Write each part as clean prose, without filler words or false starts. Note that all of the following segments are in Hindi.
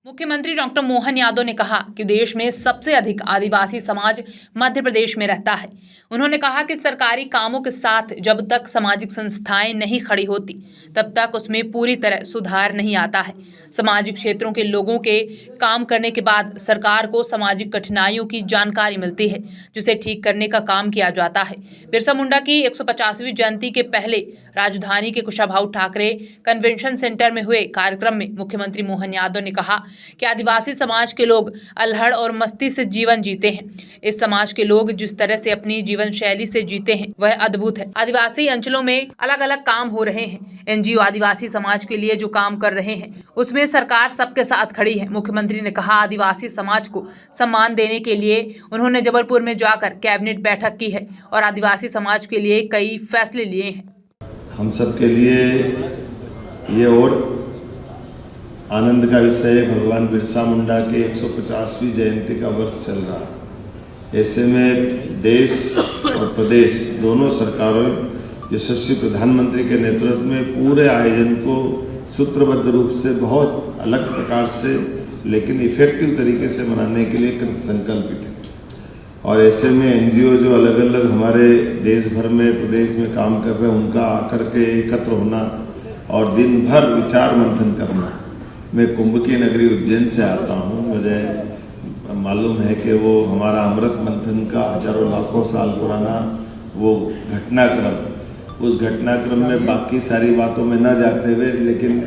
मुख्यमंत्री डॉक्टर मोहन यादव ने कहा कि देश में सबसे अधिक आदिवासी समाज मध्य प्रदेश में रहता है। उन्होंने कहा कि सरकारी कामों के साथ जब तक सामाजिक संस्थाएं नहीं खड़ी होती तब तक उसमें पूरी तरह सुधार नहीं आता है। सामाजिक क्षेत्रों के लोगों के काम करने के बाद सरकार को सामाजिक कठिनाइयों की जानकारी मिलती है, जिसे ठीक करने का काम किया जाता है। बिरसा मुंडा की 150वीं जयंती के पहले राजधानी के कुशाभाऊ ठाकरे कन्वेंशन सेंटर में हुए कार्यक्रम में मुख्यमंत्री मोहन यादव ने कहा कि आदिवासी समाज के लोग अल्हड़ और मस्ती से जीवन जीते हैं। इस समाज के लोग जिस तरह से अपनी जीवन शैली से जीते हैं वह अद्भुत है। आदिवासी अंचलों में अलग अलग काम हो रहे हैं। एनजीओ आदिवासी समाज के लिए जो काम कर रहे हैं उसमें सरकार सबके साथ खड़ी है। मुख्यमंत्री ने कहा आदिवासी समाज को सम्मान देने के लिए उन्होंने जबलपुर में जाकर कैबिनेट बैठक की है और आदिवासी समाज के लिए कई फैसले लिए हैं। हम सब के लिए ये और आनंद का विषय भगवान बिरसा मुंडा के 150वीं जयंती का वर्ष चल रहा है। ऐसे में देश और प्रदेश दोनों सरकारों यशस्वी प्रधानमंत्री के नेतृत्व में पूरे आयोजन को सूत्रबद्ध रूप से बहुत अलग प्रकार से लेकिन इफेक्टिव तरीके से मनाने के लिए संकल्पित है। और ऐसे में एनजीओ जो अलग अलग हमारे देश भर में प्रदेश में काम कर रहे हैं उनका आकर के एकत्र होना और दिन भर विचार मंथन करना। मैं कुंभ की नगरी उज्जैन से आता हूँ। मुझे मालूम है कि वो हमारा अमृत मंथन का हजारों लाखों साल पुराना वो घटनाक्रम, उस घटनाक्रम में बाकी सारी बातों में न जाते हुए लेकिन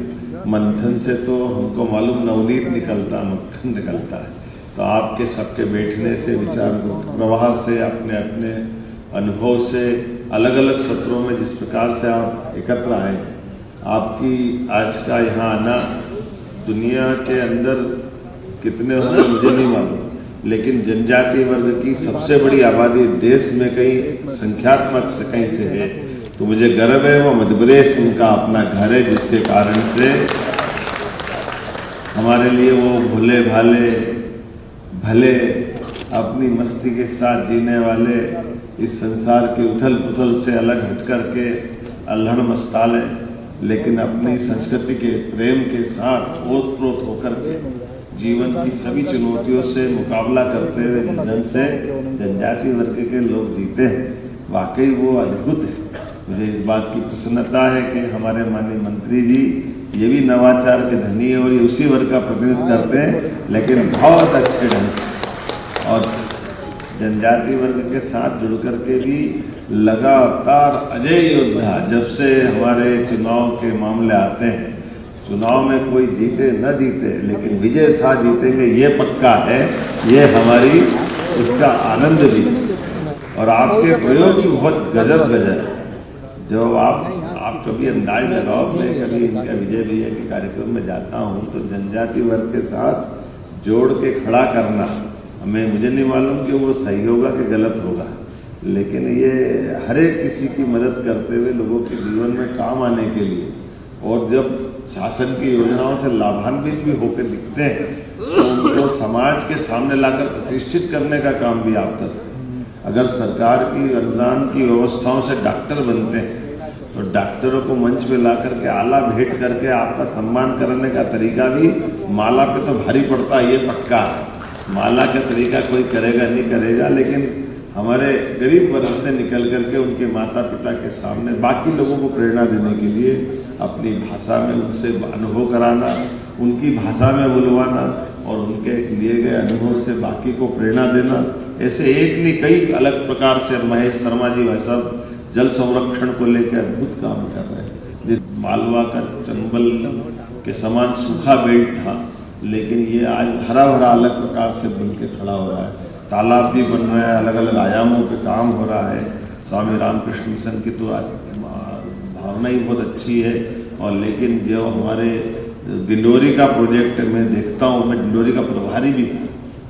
मंथन से तो हमको मालूम नवनीत निकलता, मक्खन निकलता है। तो आपके सबके बैठने से, विचार प्रवाह से, अपने अपने अनुभव से, अलग अलग सत्रों में जिस प्रकार से आप एकत्र आए हैं, आपकी आज का यहाँ आना दुनिया के अंदर कितने होंगे मुझे नहीं मालूम, लेकिन जनजाति वर्ग की सबसे बड़ी आबादी देश में कहीं संख्यात्मक से कहीं से है, तो मुझे गर्व है। वो मध्य प्रदेश उनका अपना घर है, जिसके कारण से हमारे लिए वो भोले भाले भले अपनी मस्ती के साथ जीने वाले इस संसार के उथल पुथल से अलग हट करके अल्हड़ मस्ताले लेकिन अपनी संस्कृति के प्रेम के साथ ओतप्रोत होकर के जीवन की सभी चुनौतियों से मुकाबला करते हुए जन से जनजाति वर्ग के लोग जीते हैं। वाकई वो अद्भुत है। मुझे इस बात की प्रसन्नता है कि हमारे माननीय मंत्री जी ये भी नवाचार के धनी है और ये उसी वर्ग का प्रतिनिधित्व करते हैं, लेकिन बहुत अच्छे ढंग से और जनजाति वर्ग के साथ जुड़ करके भी लगातार अजय योद्धा। जब से हमारे चुनाव के मामले आते हैं, चुनाव में कोई जीते न जीते लेकिन विजय साथ जीतेंगे ये पक्का है, ये हमारी उसका आनंद भी। और आपके प्रयोग भी बहुत गजब है। जब आप कभी अंदाज लगाओ, मैं कभी इनका विजय भैया के कार्यक्रम में जाता हूँ तो जनजाति वर्ग के साथ जोड़ के खड़ा करना, मुझे नहीं मालूम कि वो सही होगा कि गलत होगा, लेकिन ये हर एक किसी की मदद करते हुए लोगों के जीवन में काम आने के लिए और जब शासन की योजनाओं से लाभान्वित भी होकर दिखते हैं तो उनको समाज के सामने लाकर प्रतिष्ठित करने का काम भी आप करते हैं। अगर सरकार की अनुदान की व्यवस्थाओं से डॉक्टर बनते हैं तो डॉक्टरों को मंच पे ला करके आला भेंट करके आपका सम्मान करने का तरीका भी माला पे तो भारी पड़ता है, ये पक्का है। माला का तरीका कोई करेगा नहीं करेगा, लेकिन हमारे गरीब वर्ग से निकल करके उनके माता पिता के सामने बाकी लोगों को प्रेरणा देने के लिए अपनी भाषा में उनसे अनुभव कराना, उनकी भाषा में बुलवाना और उनके लिए गए अनुभव से बाकी को प्रेरणा देना, ऐसे एक नहीं कई अलग प्रकार से महेश शर्मा जी भाई साहब जल संरक्षण को लेकर अद्भुत काम कर रहे हैं। मालवा का चंबल के समान सूखा बेल्ट था, लेकिन ये आज हरा भरा अलग प्रकार से बन के खड़ा हो रहा है। तालाब भी बन रहे हैं, अलग अलग आयामों पे काम हो रहा है। स्वामी रामकृष्ण मिशन की तो भावना ही बहुत अच्छी है। और लेकिन जो हमारे डिंडोरी का प्रोजेक्ट मैं देखता हूँ, मैं डिंडोरी का प्रभारी भी था,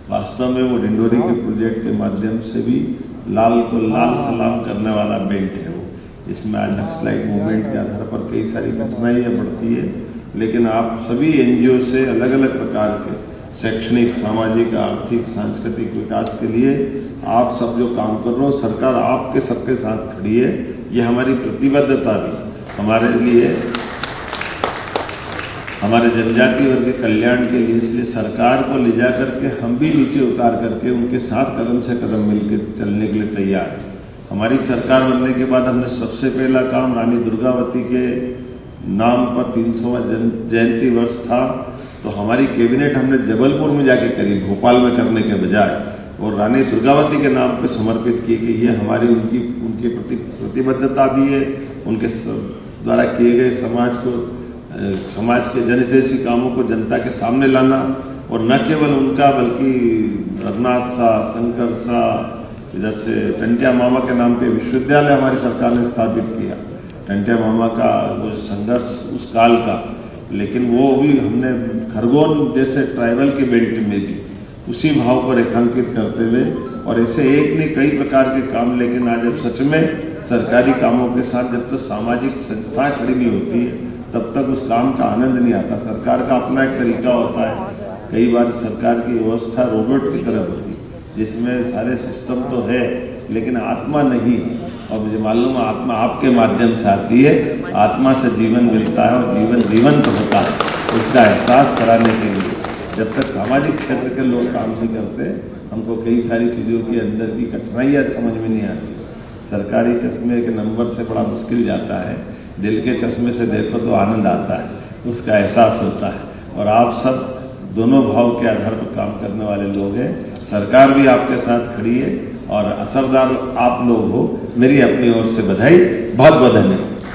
वास्तव में वो डिंडोरी के प्रोजेक्ट के माध्यम से भी लाल को लाल सलाम करने वाला बेल्ट है वो, जिसमें आज नक्सलाइट मूवमेंट के आधार पर कई सारी कठिनाइयाँ बढ़ती है, लेकिन आप सभी एनजीओ से अलग अलग प्रकार के शैक्षणिक, सामाजिक, आर्थिक, सांस्कृतिक विकास के लिए आप सब जो काम कर रहे हो, सरकार आपके सबके साथ खड़ी है। ये हमारी प्रतिबद्धता भी हमारे लिए हमारे जनजाति वर्ग के कल्याण के लिए, इसलिए सरकार को ले जा करके हम भी नीचे उतार करके उनके साथ कदम से कदम मिलकर चलने के लिए तैयार हैं। हमारी सरकार बनने के बाद हमने सबसे पहला काम रानी दुर्गावती के नाम पर 300वां जयंती वर्ष था, तो हमारी कैबिनेट हमने जबलपुर में जाके करी, भोपाल में करने के बजाय, और रानी दुर्गावती के नाम पर समर्पित की कि ये हमारी उनके प्रति प्रतिबद्धता भी है, उनके द्वारा किए गए समाज के जनहितैषी कामों को जनता के सामने लाना, और न केवल उनका बल्कि रघुनाथ सा, शंकर सा, इधर से टंटिया मामा के नाम पे विश्वविद्यालय हमारी सरकार ने स्थापित किया। टंटिया मामा का वो संघर्ष उस काल का, लेकिन वो भी हमने खरगोन जैसे ट्राइबल के बेल्ट में भी उसी भाव को रेखांकित करते हुए, और ऐसे एक नहीं कई प्रकार के काम, लेकिन आज जब सच में सरकारी कामों के साथ जब तक सामाजिक संस्थाएं खड़ी नहीं होती है तब तक उस काम का आनंद नहीं आता। सरकार का अपना एक तरीका होता है, कई बार सरकार की व्यवस्था रोबोट की तरह होती है जिसमें सारे सिस्टम तो है लेकिन आत्मा नहीं, और मुझे मालूम है आत्मा आपके माध्यम से आती है, आत्मा से जीवन मिलता है और जीवन जीवंत होता है। उसका एहसास कराने के लिए जब तक सामाजिक क्षेत्र के लोग काम नहीं करते, हमको कई सारी चीज़ों के अंदर की कठिनाइयाँ समझ में नहीं आती। सरकारी चश्मे के नंबर से बड़ा मुश्किल जाता है, दिल के चश्मे से देखो तो आनंद आता है, उसका एहसास होता है। और आप सब दोनों भाव के आधार पर काम करने वाले लोग हैं, सरकार भी आपके साथ खड़ी है और असरदार आप लोग हो। मेरी अपनी ओर से बधाई, बहुत बहुत धन्यवाद।